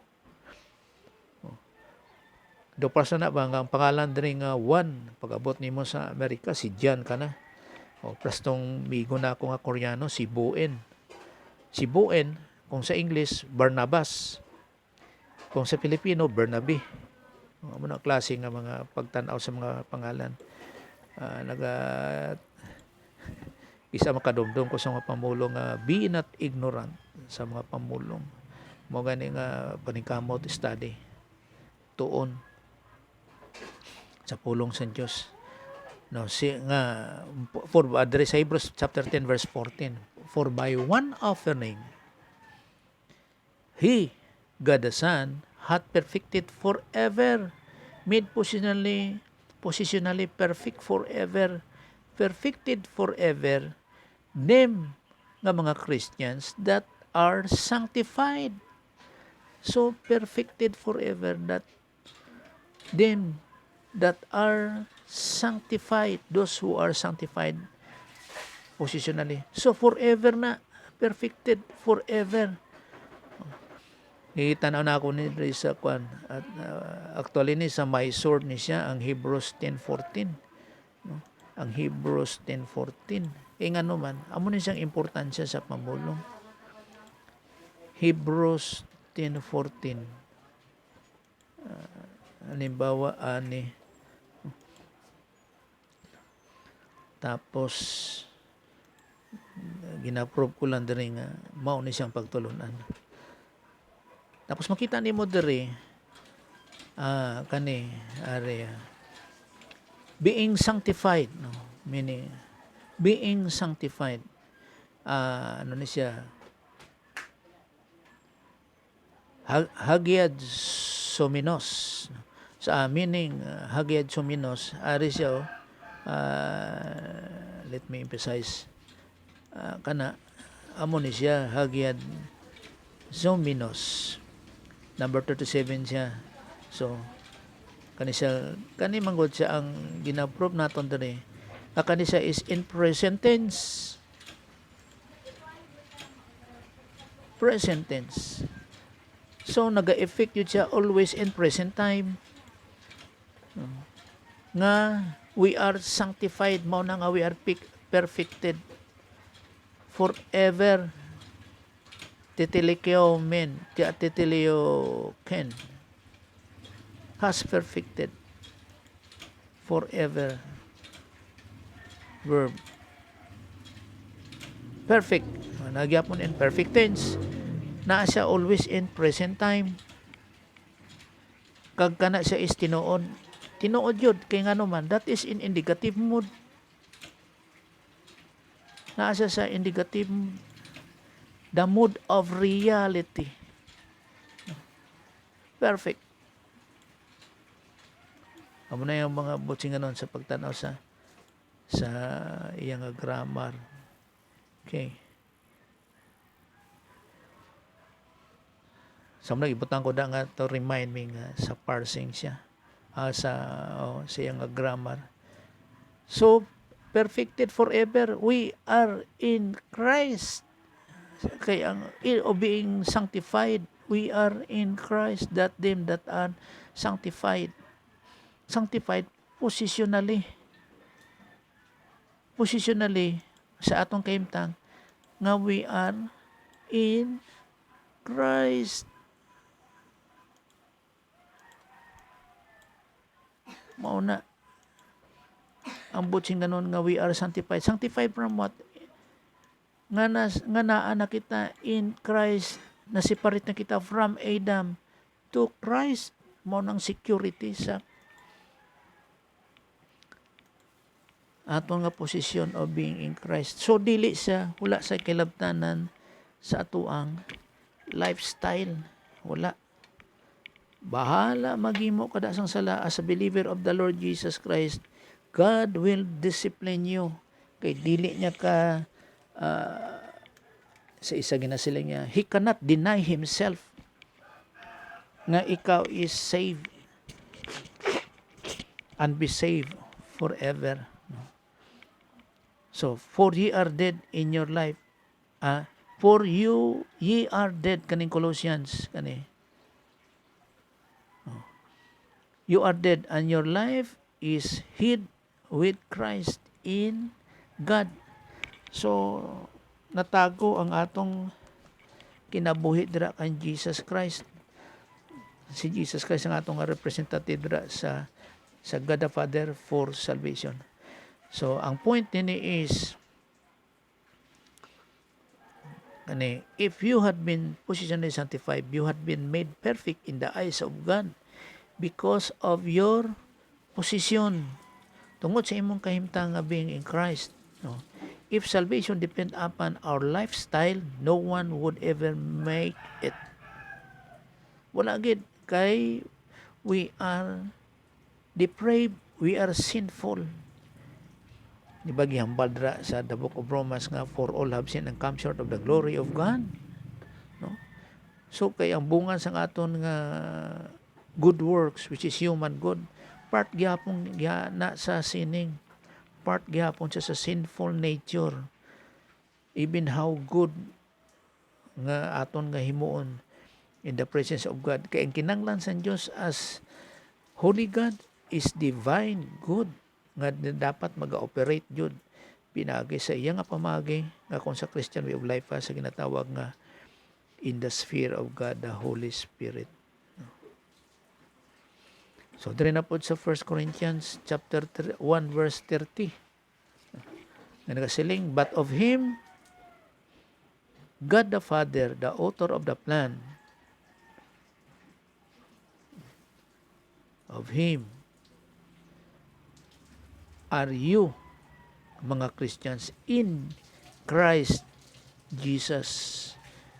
Do para na ba nga ang pangalan diri nga Juan, pag-abot nimo sa Amerika si John kana. O prastong migo na ako nga Koreano si Boen. Si Boen kung sa English Barnabas. Kung sa Pilipino Bernabe. Amo na klase nga mga pagtan-aw sa mga pangalan. Isa makadumdum ko sa mga pamulong nga be not ignorant sa mga pamulong. Mo gani nga paningkamot study. Tuon sa pulong sa Dios. No, si nga for address sa Hebrews chapter 10 verse 14. For by one offering he, God the Son, hath perfected forever, made positionally perfect forever, perfected forever, them nga mga Christians that are sanctified. So perfected forever that them that are sanctified, those who are sanctified positionally. So forever na, perfected forever. Itanaw na ako ni sa kwan at actually ni sa my sword ni siya ang Hebrews 10:14, no? Ang Hebrews 10:14. Nga naman, amo ni siyang importansya sa pamulong. Hebrews 10:14. Halimbawa ani tapos gina-prove ko lang diri nga mao ni siyang pagtulunan. Tapos makita nimo diri kani area being sanctified, no, meaning being sanctified, ano ni siya, hagiad sominos, sa meaning hagiad sominos ari siya let me emphasize kana amo ni siya hagiad sominos, number 37 siya. So kani manggod siya ang gina-prove naton diri kani siya is in present tense. So naga-effect yun siya always in present time nga we are sanctified, mao na nga we are perfected forever. Titilikyo men titilio ken has perfected forever. Verb perfect, nagyapon in perfect tense, naa siya always in present time. Kag kana siya is tinuod yun kay ngano man that is in indicative mood. Naa siya sa indicative, the mood of reality. Perfect. Amo na yung mga butsinganon sa pagtanaw sa iyang grammar. Okay. So ibutang ko da nga to remind me nga sa parsing siya sa iyang grammar. So perfected forever, we are in Christ. Kay ang being sanctified, we are in Christ, that them that are sanctified positionally sa atong kahimtang nga we are in Christ. Mao na ang butsing ganon nga we are sanctified from what? Nga naa na kita in Christ, na separate na kita from Adam to Christ. Mao nang security sa ato nga position of being in Christ. So dili sa wala sa kilabtanan sa atuang lifestyle, wala. Bahala maghimo kada sang sala as a believer of the Lord Jesus Christ. God will discipline you. Kay dili niya ka sa isa ginasiling niya, he cannot deny himself nga ikaw is saved and be saved forever. So, for ye are dead in your life. For you, ye are dead. Kaning Colossians. You are dead and your life is hid with Christ in God. So, natago ang atong kinabuhi dira kan Jesus Christ. Si Jesus Christ ang atong representative dira sa God the Father for salvation. So, ang point nini is, if you had been positionally sanctified, you had been made perfect in the eyes of God because of your position. tungod sa imong kahimtang nga being in Christ. No? If salvation depend upon our lifestyle, no one would ever make it. Wala gid kay we are depraved, we are sinful. Di ba gihambal dra sa the book of Romans nga for all have sinned and come short of the glory of God. No? So kay ang bunga sa aton nga good works which is human good, part gyapon na sa sinning, part gyapon siya sa sinful nature. Even how good nga aton nga himuon in the presence of God. Kay ang kinanglan sa Dios as Holy God is divine good nga dapat mag-operate jud pinagi sa iya nga pamagi nga kung sa Christian way of life sa ginatawag nga in the sphere of God the Holy Spirit. So diri na pod sa 1 Corinthians chapter 1 verse 30. Nga nagasiling, but of him God the Father, the author of the plan, of him are you, mga Christians, in Christ Jesus.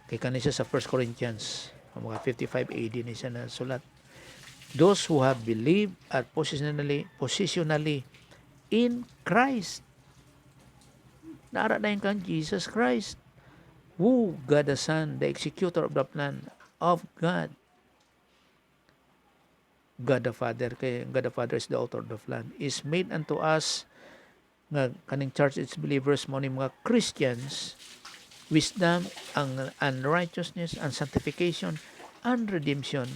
Kay kanisa sa 1 Corinthians, mga 55 AD ni siya na sulat. Those who have believed are positionally in Christ. Naara na yung kang Jesus Christ, who God the Son, the executor of the plan of God. God the Father, kay God the Father is the author of the plan, is made unto us nga kaning church its believers mo ni mga Christians wisdom and righteousness and sanctification and redemption.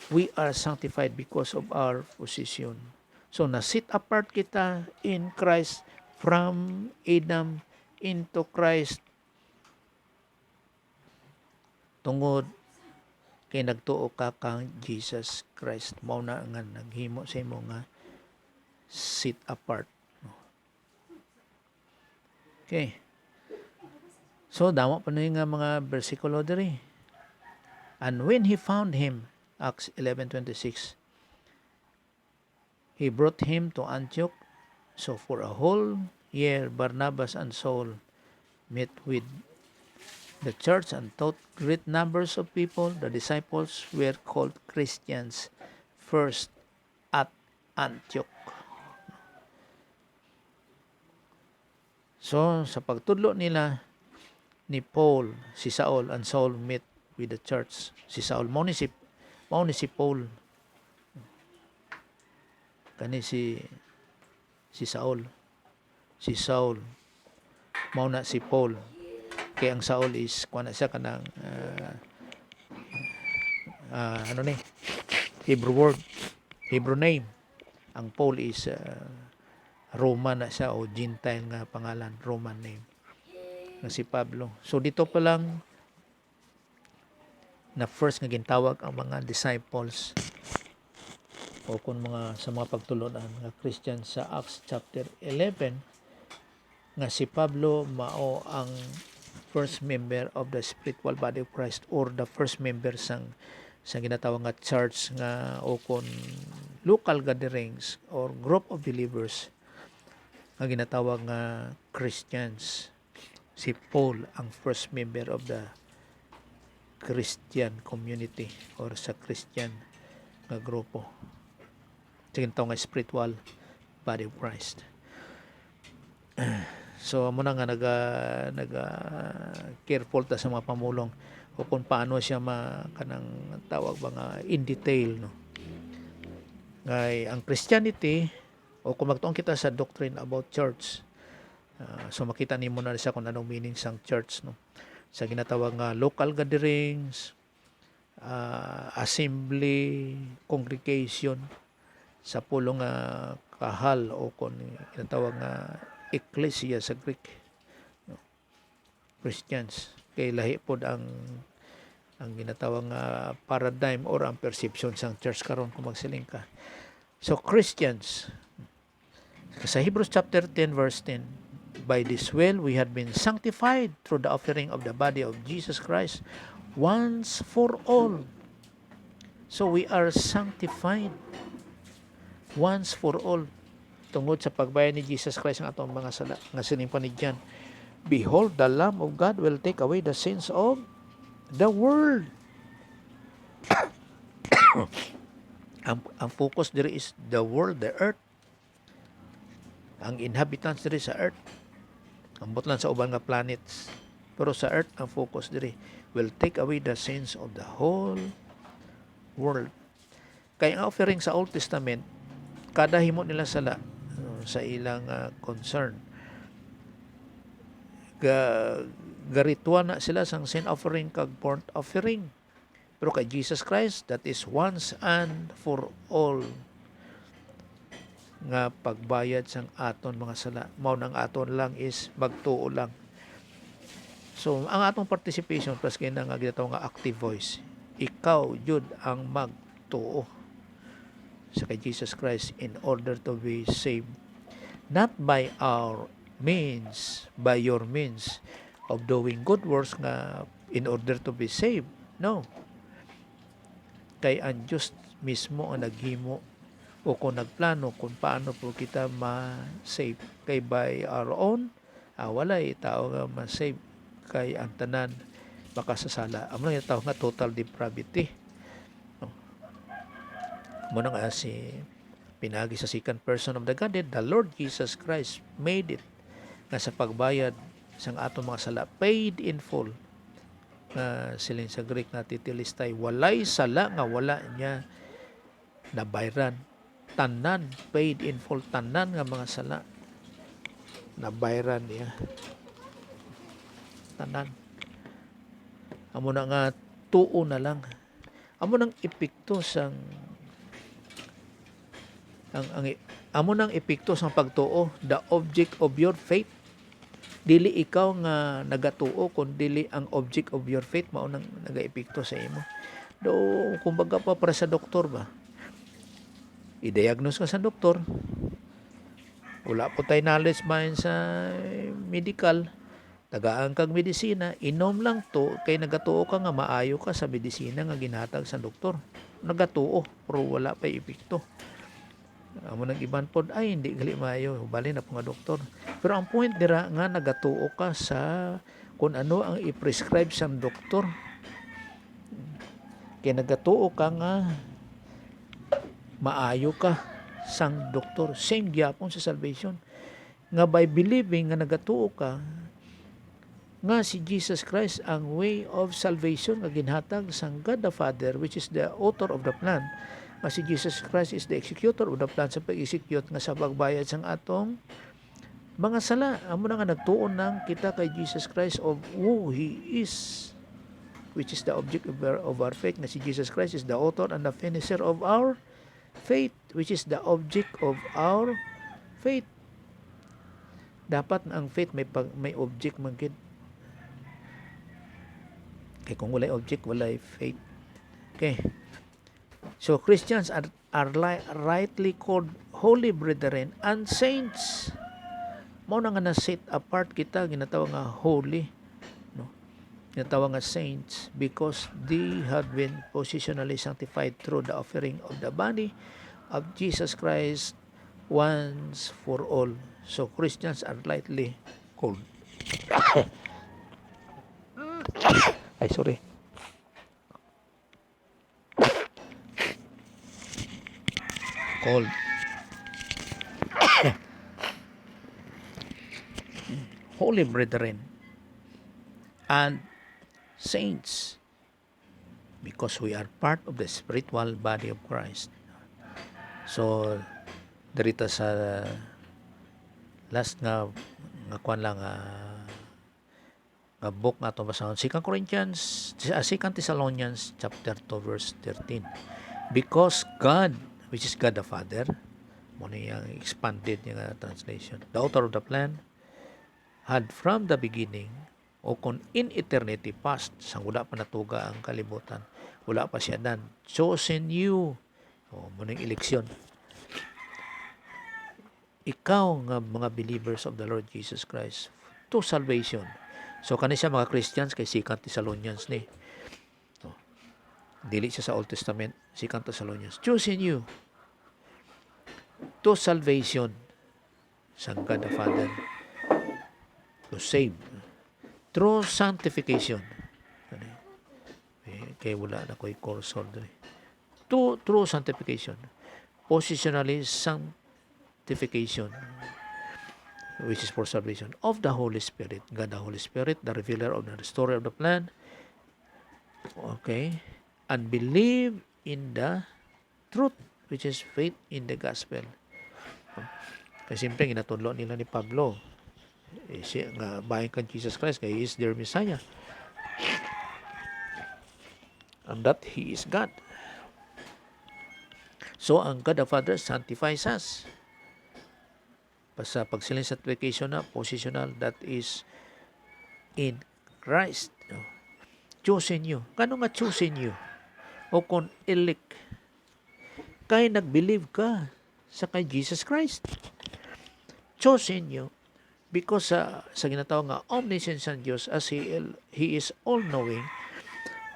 We are sanctified because of our position. So na sit apart kita in Christ from Adam into Christ tungod kay nagtuo ka kang Jesus Christ. Mao na nga naghimo sa imo nga sit apart. Okay. So damo pa nga mga bersikulo diri. And when he found him, Acts 11:26, he brought him to Antioch. So for a whole year Barnabas and Saul met with the church and taught great numbers of people. The disciples were called Christians first at Antioch. So, sa pagtudlo nila ni Paul, si Saul, and Saul met with the church. Si Saul, mao ni si Paul. Kani si Saul. Si Saul, mao na si Paul. Kaya ang Saul is kuan na siya kanang Hebrew word, Hebrew name. Ang Paul is Roman na siya o Gentile nga pangalan, Roman name nga si Pablo. So dito pa lang na first nga gintawag ang mga disciples o kung mga sa mga pagtulunan nga Christian sa Acts chapter 11 nga si Pablo mao ang first member of the spiritual body of Christ or the first member sa ginatawag nga church nga o kon local gatherings or group of believers nga ginatawag nga Christians. Si Paul ang first member of the Christian community or sa Christian nga grupo. Sa ginatawag nga spiritual body of Christ. So amo na nga naga careful ta sa mga pamulong o kung paano siya kanang tawag ba nga in detail no. Ngay ang Christianity o kung magtuon kita sa doctrine about church, so makita nimo na siya kung anong meaning sang church no. Sa ginatawag nga local gatherings, assembly, congregation sa pulong nga kahal o kung ginatawag nga ecclesia sa Greek, no? Christians kay lahi pod ang ginatawag nga paradigm or ang perception sang church karon kung magsiling ka. So Christians sa Hebrews chapter 10 verse 10, by this will we had been sanctified through the offering of the body of Jesus Christ once for all. So we are sanctified once for all. tungod sa pagbayad ni Jesus Christ ang atong mga sala nga sining panigyan. Behold, the Lamb of God will take away the sins of the world. Ang focus diri is the world, the earth. Ang inhabitants diri sa earth. Ambot lang sa uban nga planets. Pero sa earth, ang focus diri will take away the sins of the whole world. Kaya ang offering sa Old Testament, kada himo nila sala sa ilang concern. Garituan na sila sang sin offering kag burnt offering. Pero kay Jesus Christ, that is once and for all nga pagbayad sang aton mga sala. Mao nang aton lang is magtuo lang. So ang atong participation plus kay nga ginatawag nga active voice. Ikaw jud ang magtuo sa kay Jesus Christ in order to be saved. Not by our means, by your means of doing good works nga in order to be saved. No. Kay ang Diyos mismo ang naghimo o kung nagplano kung paano po kita ma-save. Kay by our own, walay tao nga ma-save. Kay ang tanan makasasala. Amo na yung tao nga total depravity. No. Muna nga si pinagi sa second person of the Godhead, the Lord Jesus Christ made it nga sa pagbayad sang atong mga sala, paid in full. Siling sa Greek na titilistay, walay sala nga wala niya nabayran. Tanan, paid in full, tanan nga mga sala nabayran niya. Tanan. Amo na nga tuo na lang. Amo nang epekto sang amo nang epekto sang pagtuo, the object of your faith. Dili ikaw nga nagatuo kun dili ang object of your faith mao nang nagaepekto sa imo. Do kumbaga pa para sa doktor ba. I-diagnose ka sa doktor. Wala po tayo knowledge man sa medical. Tagaan kag medisina, inom lang to kay nagatuo ka nga maayo ka sa medisina nga ginhatag sa doktor. Nagatuo pero wala pa epekto. Amo nang iban pod ay hindi gali maayo, bali na po nga doktor. Pero ang point dira nga nagatuo ka sa kung ano ang i-prescribe sa doktor. Kaya nagatuo ka nga maayo ka sang doktor. Same gyapon sa salvation. Nga by believing nga nagatuo ka nga si Jesus Christ ang way of salvation nga ginhatag sang God the Father, which is the author of the plan. Nga si Jesus Christ is the executor of the plan sa pag-execute nga sa pagbayad sang atong mga sala. Amo na nga nagtuon nang kita kay Jesus Christ of who He is, which is the object of our faith. Nga si Jesus Christ is the author and the finisher of our faith, which is the object of our faith. Dapat ang faith may object man gid. Kay kung walay object, walay faith. Okay. So Christians are rightly called holy brethren and saints. Mao na nga na set apart kita, ginatawag nga holy, no? Ginatawag nga saints because they have been positionally sanctified through the offering of the body of Jesus Christ once for all. So Christians are rightly called called holy brethren and saints because we are part of the spiritual body of Christ. So dirita sa last nga kwan lang nga book nga ito basahon, 2 Thessalonians chapter 2 verse 13. Because God, which is God the Father, muna yung expanded yung translation, the author of the plan, had from the beginning, o kung in eternity past, sang wala pa natuga ang kalibutan, wala pa siya dan, chosen you, muna yung eleksyon, ikaw nga mga believers of the Lord Jesus Christ to salvation. So kani siya mga Christians kay 2 Thessalonians ni. Dili siya sa Old Testament, 2 Thessalonians. Choosing you to salvation. sa God the Father to save through sanctification. Kaya wala na ko'y cursor doon. Through sanctification. Positionally sanctification, which is for salvation of the Holy Spirit. God the Holy Spirit, the revealer of the story of the plan. Okay? And believe in the truth, which is faith in the gospel. Kasi siyempre, ginatudlo nila ni Pablo. Siya nga, bayan kan Jesus Christ, kaya He is their Messiah. And that He is God. So, ang God the Father sanctifies us. Sa pagsiling sanctification na, positional, that is in Christ. Choosing you. Kano nga choosing you? O kung elect, kaya nag-believe ka sa kay Jesus Christ. Choosing you because sa ginatawag nga omniscience ng Diyos, as He is all-knowing,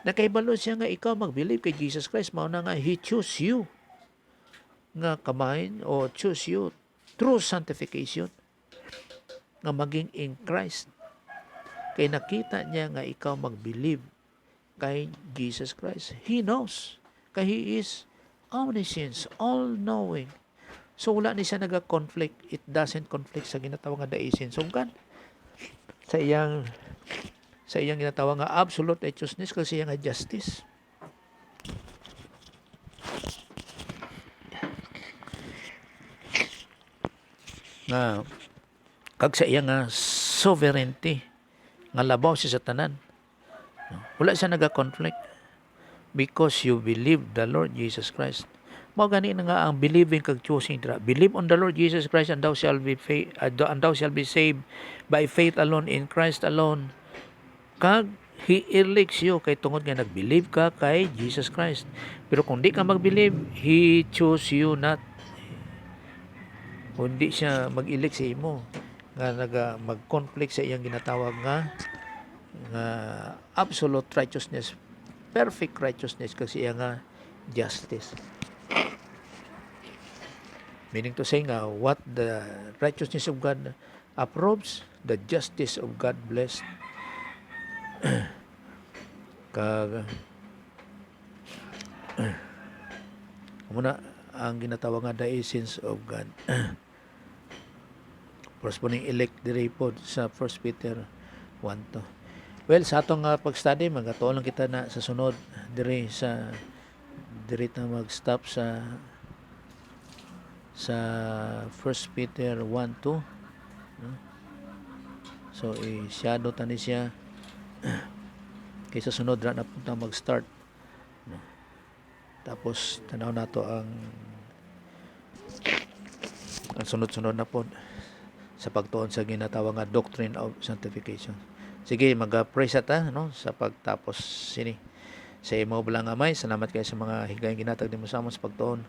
nakaibalo siya nga ikaw mag-believe kay Jesus Christ, mao na nga He choose you nga kamahin o choose you through sanctification nga maging in Christ. Kay nakita niya nga ikaw mag-believe kay Jesus Christ. He knows. Kay He is omniscience, all-knowing. So, wala ni siya naga-conflict. It doesn't conflict sa ginatawag nga the essence of God. Sa iyang ginatawag nga absolute righteousness kasi iyang nga justice. Nga, kag sa iyang nga sovereignty, nga labaw siya sa tanan. Wala siya naga-conflict because you believe the Lord Jesus Christ. Mao gani na nga ang believing kag choosing dira. Believe on the Lord Jesus Christ and thou shall be saved by faith alone in Christ alone. Kag He elects you kay tungod nga nag-believe ka kay Jesus Christ. Pero kung di ka mag-believe, He choose you not. Hindi siya mag-elect sa imo nga mag-conflict sa iyang ginatawag nga absolute righteousness, perfect righteousness kasi iyang nga justice. Meaning to say nga, what the righteousness of God approves, the justice of God blessed. Kag muna ang ginatawag nga the essence of God. Corresponding elect diri po sa 1 Peter 1:2. Well, sa atong pag-study, magatuon lang kita na sa sunod diri ta mag-stop sa 1 Peter 1:2. So, i-shadow tani siya kaysa sunod ra na punta mag-start. Tapos, tanaw na to ang sunod-sunod na po sa pagtuon sa ginatawag nga doctrine of sanctification. Sige, mag-pray sa ta sa pagtapos sini. Sa imo bilang Amay, salamat kayo sa mga higayong ginatag nimo sa amon sa pagtuon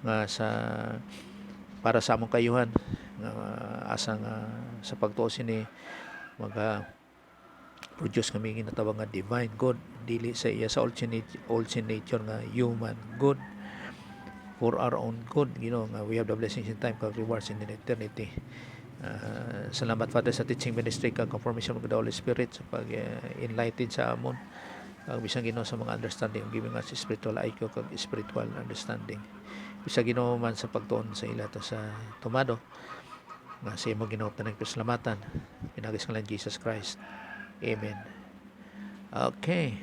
nga para sa among kayuhan nga asa nga sa pagtuo sini produce kami ginatawag nga divine good, dili sa iya sa old sin nature nga human good for our own good, nga we have the blessings in time kag rewards in eternity. Salamat Father sa teaching ministry kag confirmation of the Holy Spirit sa pag-enlighten sa amon kag bisan Ginoo sa mga understanding, giving us spiritual IQ kag spiritual understanding. Bisa Ginoo man sa pagtuon sa ila to sa tumado nga sa imo Ginoo tanang pasalamatan pinagis nga lang Jesus Christ. Amen. Okay.